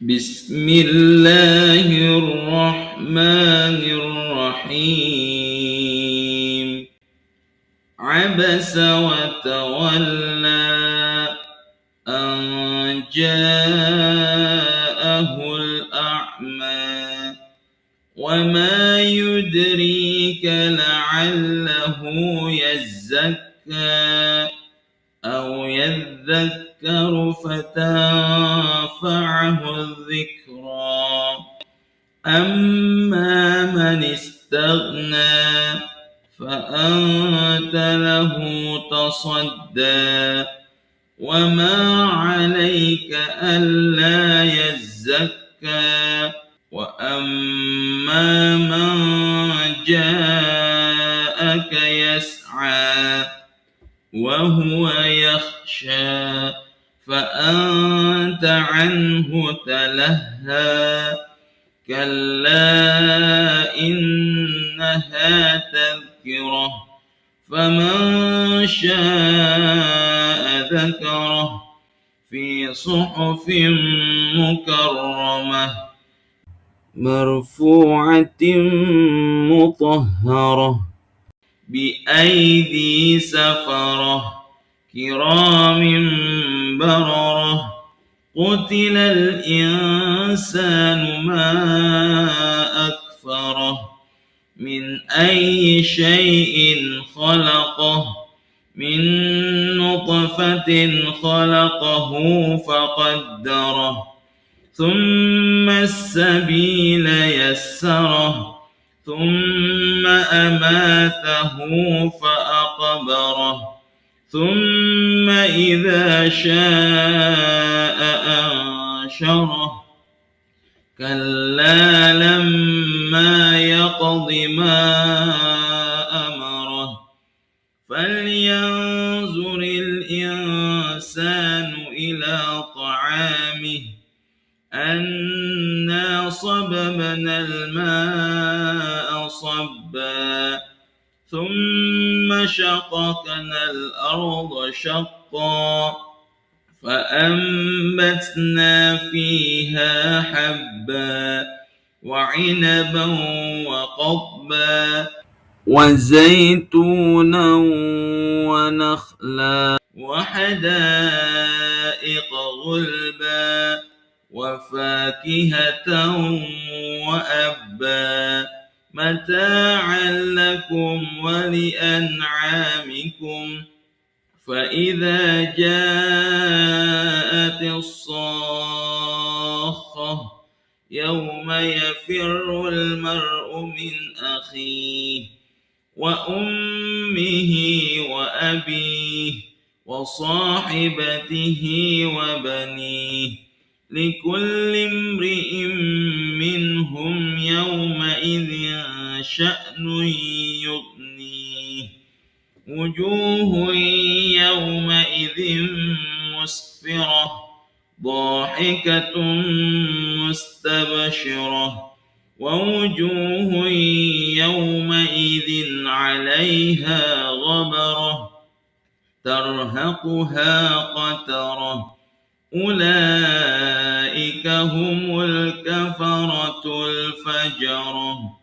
بسم الله الرحمن الرحيم. عبس وتولى أن جاءه الأعمى وما يدريك لعله يزكى أو يذكر فتنفعه الذكرى. أما من استغنى فأنت له تصدى وما عليك ألا يزكى. وأما من جاءك يسعى وهو يخشى فأنت عنه تلهى. كلا إنها تذكرة فمن شاء ذكره في صحف مكرمة مرفوعة مطهرة بأيدي سفرة كرام بررة. قتل الإنسان ما أكفره من أي شيء خلقه من نطفة خلقه فقدره ثم السبيل يسره ثم أماته فأقبره ثم إذا شاء أنشره. كلا لما يقض ما أمره فلينظر الإنسان إلى طعامه أنا صببنا الماء صبا ثم شققنا الأرض شقا فأنبتنا فيها حبا وعنبا وقضبا وزيتونا ونخلا وحدائق غلبا وفاكهة وأبا متاعا لكم ولأنعامكم. فإذا جاءت الصاخة يوم يفر المرء من أخيه وأمه وأبيه وصاحبته وبنيه لكل امرئ منهم يومئذ شأن يغنيه. وجوه يومئذ مسفرة ضاحكة مستبشرة ووجوه يومئذ عليها غبرة ترهقها قترة أولئك هم الكفرة الفجرة.